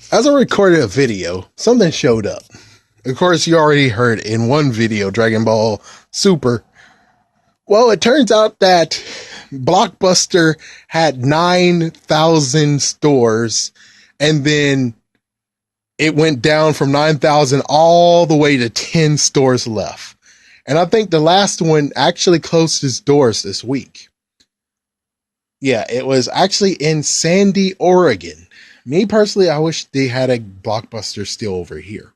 As I recorded a video, something showed up. Of course, you already heard in one video, Dragon Ball Super. Well, it turns out that Blockbuster had 9,000 stores, and then it went down from 9,000 all the way to 10 stores left. And I think the last one actually closed its doors this week. Yeah, it was actually in Sandy, Oregon. Me personally, I wish they had a Blockbuster still over here.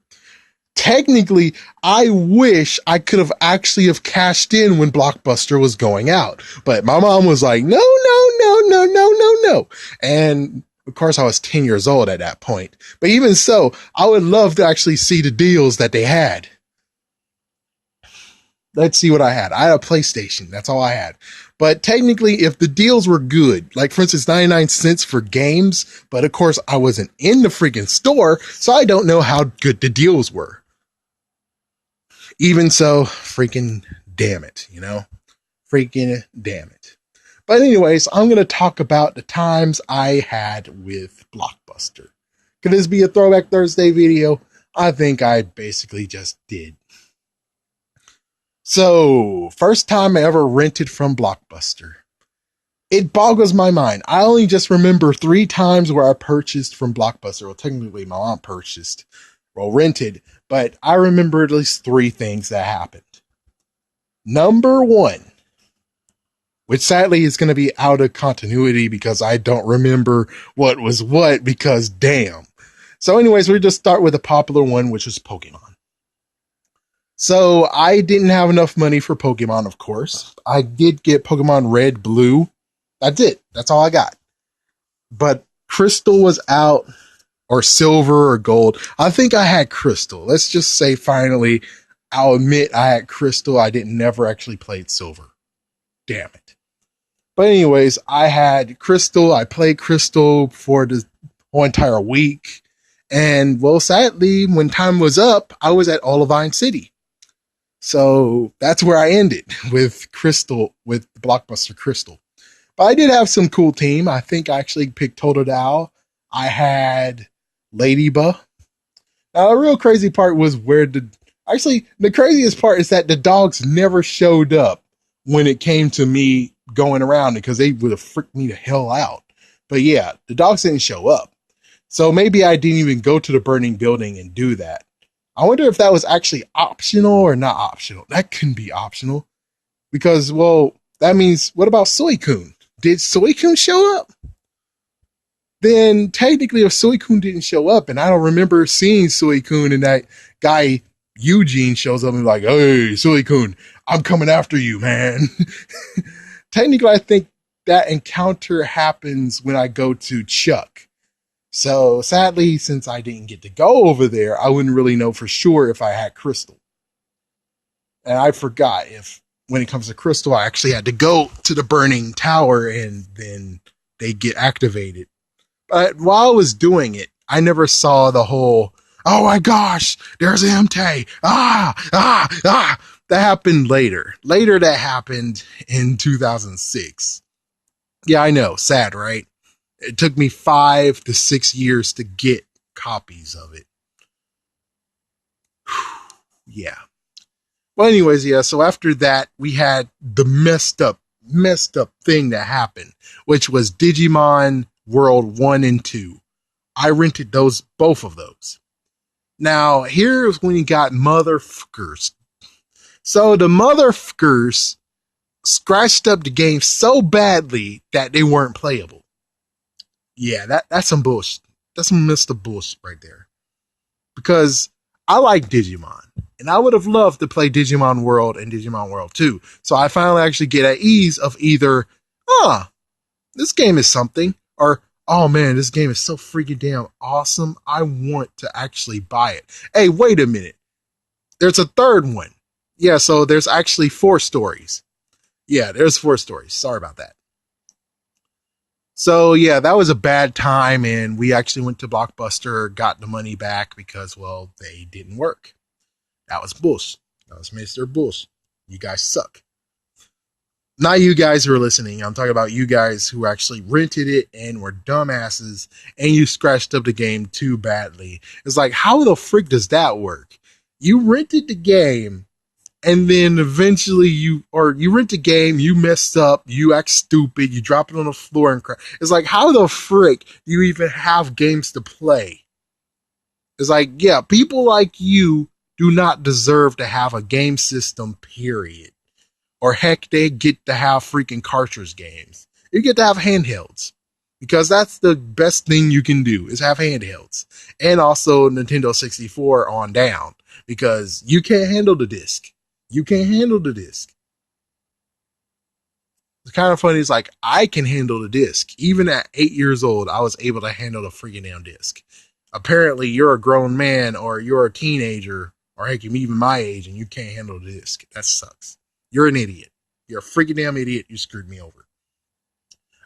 Technically, I wish I could have actually have cashed in when Blockbuster was going out. But my mom was like, no, no, no, no, no, no, no. And of course, I was 10 years old at that point. But even so, I would love to actually see the deals that they had. Let's see what I had. I had a PlayStation. That's all I had. But technically, if the deals were good, like for instance, 99 cents for games, but of course I wasn't in the freaking store, so I don't know how good the deals were. Even so, freaking damn it, you know? Freaking damn it. But anyways, I'm going to talk about the times I had with Blockbuster. Could this be a Throwback Thursday video? I think I basically just did. So, first time I ever rented from Blockbuster. It boggles my mind. I only just remember 3 times where I purchased from Blockbuster. Well, technically my mom purchased, well, rented, but I remember at least 3 things that happened. Number 1, which sadly is going to be out of continuity because I don't remember what was what because damn. So anyways, we'll just start with a popular one, which is Pokemon. So I didn't have enough money for Pokemon, of course. I did get Pokemon Red, Blue. That's it. That's all I got. But Crystal was out, or Silver or Gold. I think I had Crystal. Let's just say finally, I'll admit I had Crystal. I didn't never actually played Silver. Damn it. But anyways, I had Crystal. I played Crystal for the whole entire week. And well, sadly, when time was up, I was at Olivine City. So that's where I ended with Crystal, with Blockbuster Crystal. But I did have some cool team. I think I actually picked Totodile. I had Ladybug. Now, the real crazy part was the craziest part is that the dogs never showed up when it came to me going around because they would have freaked me the hell out. But yeah, the dogs didn't show up. So maybe I didn't even go to the burning building and do that. I wonder if that was actually optional or not optional. That couldn't be optional. Because, well, that means, what about Suicune? Did Suicune show up? Then, technically, if Suicune didn't show up, and I don't remember seeing Suicune and that guy Eugene shows up and like, hey, Suicune, I'm coming after you, man. Technically, I think that encounter happens when I go to Chuck. So sadly, since I didn't get to go over there, I wouldn't really know for sure if I had Crystal. And I forgot if, when it comes to Crystal, I actually had to go to the burning tower and then they get activated. But while I was doing it, I never saw the whole, oh my gosh, there's Entei. That happened later. Later that happened in 2006. Yeah, I know. Sad, right? It took me 5 to 6 years to get copies of it. Yeah. Well, anyways, yeah. So after that, we had the messed up thing that happened, which was Digimon World 1 and 2. I rented both of those. Now, here's when you got motherfuckers. So the motherfuckers scratched up the game so badly that they weren't playable. Yeah, that's some bullshit. That's some Mr. Bullshit right there. Because I like Digimon. And I would have loved to play Digimon World and Digimon World 2. So I finally actually get at ease of either, this game is something, or, oh man, this game is so freaking damn awesome. I want to actually buy it. Hey, wait a minute. There's a third one. Yeah, so there's actually 4 stories. Yeah, there's 4 stories. Sorry about that. So yeah, that was a bad time, and we actually went to Blockbuster, got the money back because, well, they didn't work. That was bullshit. That was Mr. Bullshit. You guys suck. Not you guys who are listening. I'm talking about you guys who actually rented it and were dumbasses and you scratched up the game too badly. It's like, how the frick does that work? You rented the game and then eventually you rent the game, you messed up, you act stupid, you drop it on the floor and cry. It's like, how the frick do you even have games to play? It's like, yeah, people like you do not deserve to have a game system, period. Or heck, they get to have freaking cartridge games. You get to have handhelds. Because that's the best thing you can do is have handhelds. And also Nintendo 64 on down. Because you can't handle the disc. You can't handle the disc. It's kind of funny. It's like, I can handle the disc. Even at 8 years old, I was able to handle the freaking damn disc. Apparently, you're a grown man or you're a teenager, or heck, you're even my age, and you can't handle the disc. That sucks. You're an idiot. You're a freaking damn idiot. You screwed me over.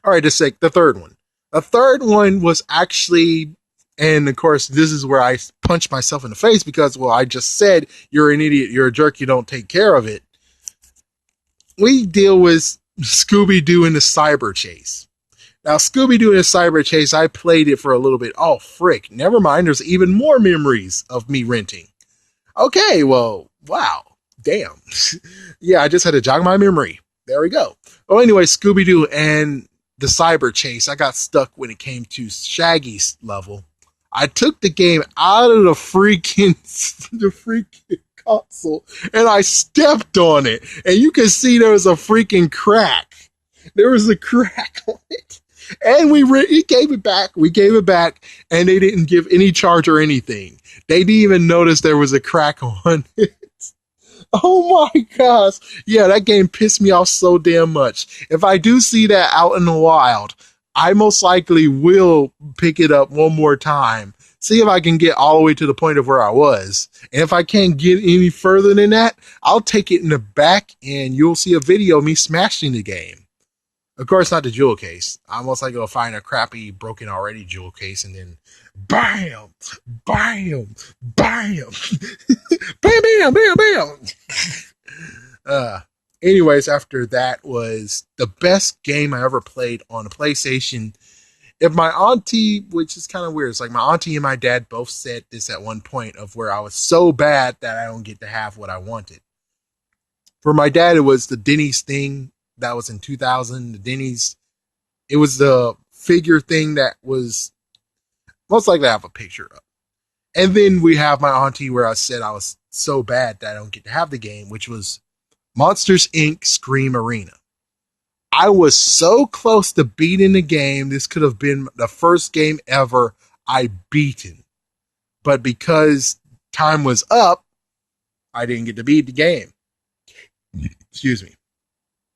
All right, the third one. The third one was actually, and of course, this is where I punched myself in the face because, well, I just said, you're an idiot, you're a jerk, you don't take care of it. We deal with Scooby-Doo and the Cyber Chase. Now, Scooby-Doo and the Cyber Chase, I played it for a little bit. Oh, frick. Never mind, there's even more memories of me renting. Okay, well, wow. Damn. Yeah, I just had to jog my memory. There we go. Well, anyway, Scooby-Doo and the Cyber Chase, I got stuck when it came to Shaggy's level. I took the game out of the freaking console and I stepped on it. And you can see there was a freaking crack. There was a crack on it. And he gave it back. We gave it back, and they didn't give any charge or anything. They didn't even notice there was a crack on it. Oh my gosh. Yeah, that game pissed me off so damn much. If I do see that out in the wild, I most likely will pick it up one more time. See if I can get all the way to the point of where I was. And if I can't get any further than that, I'll take it in the back and you'll see a video of me smashing the game. Of course, not the jewel case. I'm most likely to find a crappy, broken already jewel case and then bam, bam, bam, bam, bam, bam, bam. Anyways, after that was the best game I ever played on a PlayStation. If my auntie, which is kind of weird, it's like my auntie and my dad both said this at one point of where I was so bad that I don't get to have what I wanted. For my dad, it was the Denny's thing. That was in 2000. The Denny's, it was the figure thing that was most likely I have a picture of. And then we have my auntie where I said I was so bad that I don't get to have the game, which was Monsters Inc. Scream Arena. I was so close to beating the game. This could have been the first game ever I beaten. But because time was up, I didn't get to beat the game. Excuse me.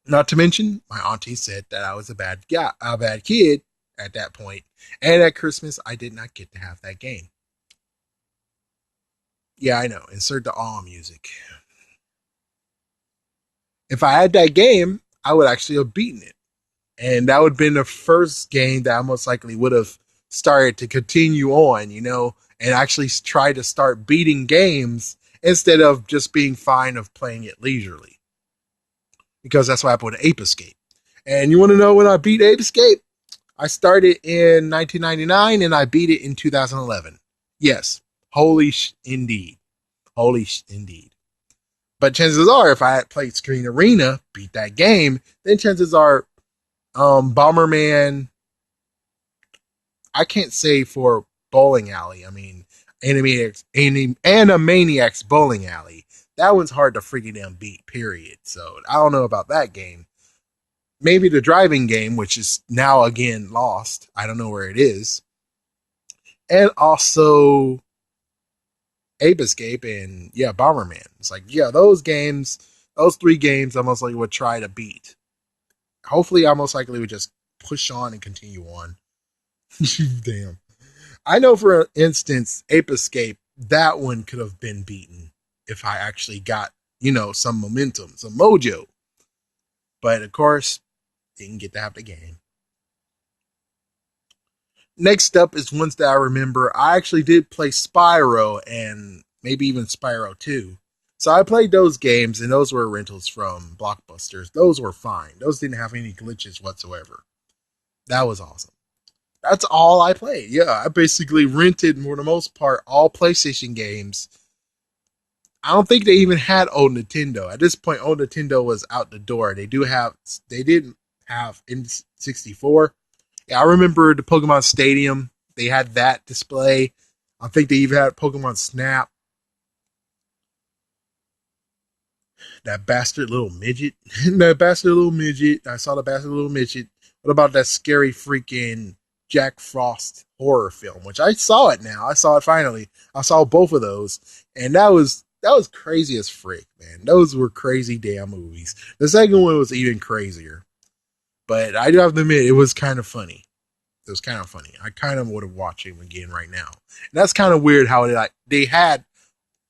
Not to mention, my auntie said that I was a bad kid at that point. And at Christmas, I did not get to have that game. Yeah, I know. Insert the awe music. If I had that game, I would actually have beaten it. And that would have been the first game that I most likely would have started to continue on, and actually try to start beating games instead of just being fine of playing it leisurely. Because that's what happened with Ape Escape. And you want to know when I beat Ape Escape? I started in 1999 and I beat it in 2011. Yes, indeed. Indeed. But chances are, if I had played Screen Arena, beat that game, then chances are, Bomberman, I can't say for Bowling Alley. I mean, Animaniacs Bowling Alley. That one's hard to freaking damn beat, period. So, I don't know about that game. Maybe the driving game, which is now again lost. I don't know where it is. And also Ape Escape and, yeah, Bomberman. It's like, yeah, those three games I most likely would try to beat. Hopefully, I most likely would just push on and continue on. Damn. I know, for instance, Ape Escape, that one could have been beaten if I actually got, some momentum, some mojo. But, of course, didn't get to have the game. Next up is ones that I remember. I actually did play Spyro and maybe even Spyro 2. So I played those games, and those were rentals from Blockbusters. Those were fine. Those didn't have any glitches whatsoever. That was awesome. That's all I played. Yeah, I basically rented, for the most part, all PlayStation games. I don't think they even had old Nintendo. At this point, old Nintendo was out the door. They didn't have N64. Yeah, I remember the Pokemon Stadium. They had that display. I think they even had Pokemon Snap. That bastard little midget. That bastard little midget. I saw the bastard little midget. What about that scary freaking Jack Frost horror film? Which I saw it now. I saw it finally. I saw both of those, and that was crazy as frick, man. Those were crazy damn movies. The second one was even crazier, but I do have to admit it was kind of funny. It was kind of funny. I kind of would have watched him again right now. And that's kind of weird how they had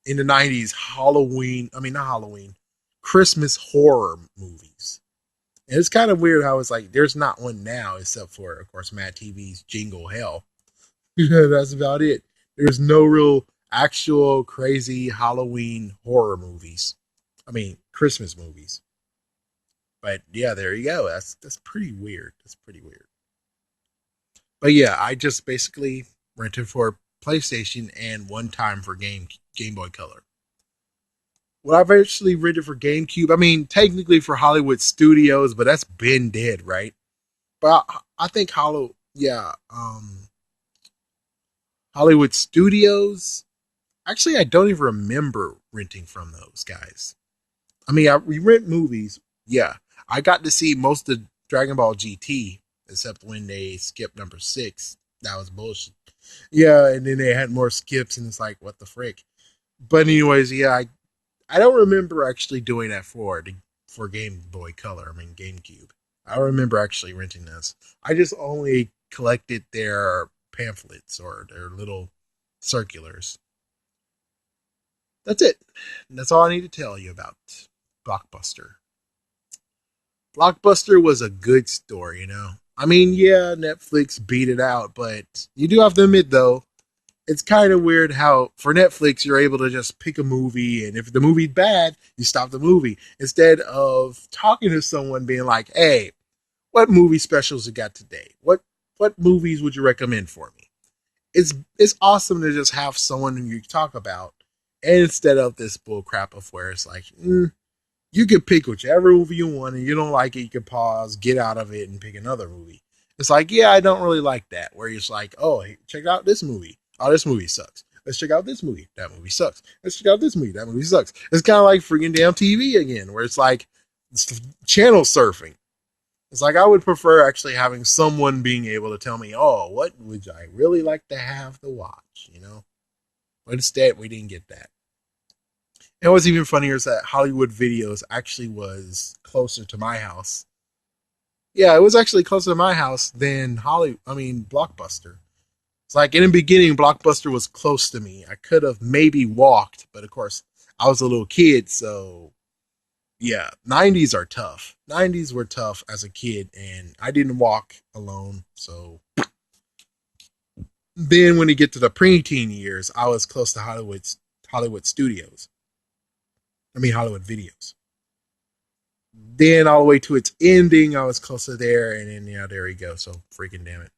in the 90s Halloween, I mean not Halloween, Christmas horror movies. And it's kind of weird how it's like there's not one now except for of course Mad TV's Jingle Hell. That's about it. There's no real actual crazy Halloween horror movies. I mean Christmas movies. But yeah, there you go. That's pretty weird. That's pretty weird. But yeah, I just basically rented for PlayStation and one time for Game Boy Color. Well, I've actually rented for GameCube. I mean, technically for Hollywood Studios, but that's been dead, right? But I think Hollywood Studios. Actually, I don't even remember renting from those guys. I mean, we rent movies. Yeah, I got to see most of Dragon Ball GT, except when they skipped number 6. That was bullshit. Yeah, and then they had more skips, and it's like, what the frick? But anyways, yeah, I don't remember actually doing that for Game Boy Color. I mean GameCube. I don't remember actually renting this. I just only collected their pamphlets or their little circulars. That's it. That's all I need to tell you about Blockbuster. Blockbuster was a good store, you know. I mean, yeah, Netflix beat it out, but you do have to admit though, it's kind of weird how for Netflix you're able to just pick a movie, and if the movie's bad, you stop the movie instead of talking to someone, being like, "Hey, what movie specials you got today? What movies would you recommend for me?" It's awesome to just have someone who you talk about, and instead of this bull crap of where it's like, you can pick whichever movie you want, and you don't like it, you can pause, get out of it, and pick another movie. It's like, yeah, I don't really like that. Where it's like, oh, hey, check out this movie. Oh, this movie sucks. Let's check out this movie. That movie sucks. Let's check out this movie. That movie sucks. It's kind of like freaking damn TV again, where it's like it's channel surfing. It's like I would prefer actually having someone being able to tell me, oh, what would I really like to have to watch, you know? But instead, we didn't get that. And what's even funnier is that Hollywood Videos actually was closer to my house. Yeah, it was actually closer to my house than Blockbuster. It's like in the beginning, Blockbuster was close to me. I could have maybe walked, but of course, I was a little kid, so yeah, 90s are tough. 90s were tough as a kid, and I didn't walk alone, so then when you get to the preteen years, I was close to Hollywood Studios. I mean Hollywood Videos. Then all the way to its ending, I was closer there, and then yeah, there you go. So freaking damn it.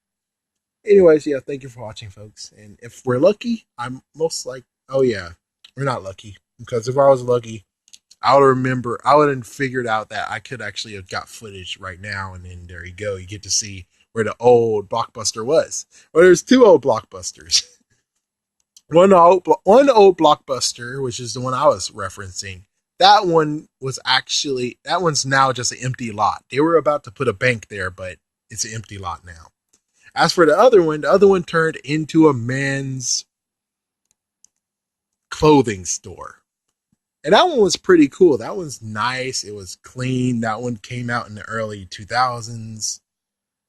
Anyways, yeah, thank you for watching, folks. And if we're lucky, I'm most like, oh yeah, we're not lucky because if I was lucky, I would have figured out that I could actually have got footage right now, and then there you go. You get to see where the old Blockbuster was. Well, there's two old Blockbusters. One old Blockbuster, which is the one I was referencing. That one's now just an empty lot. They were about to put a bank there, but it's an empty lot now. As for the other one turned into a men's clothing store. And that one was pretty cool. That one's nice. It was clean. That one came out in the early 2000s.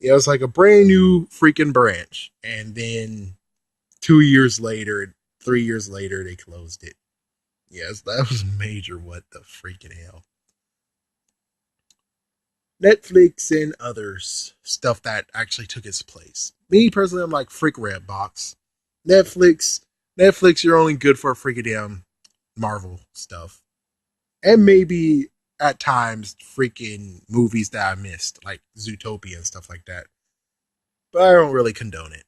It was like a brand new freaking branch. And then 2 years later, 3 years later, they closed it. Yes, that was major. What the freaking hell? Netflix and others stuff that actually took its place. Me personally, I'm like freak Redbox. Netflix, Netflix, you're only good for freaking damn Marvel stuff. and maybe at times freaking movies that I missed, like Zootopia and stuff like that. But I don't really condone it.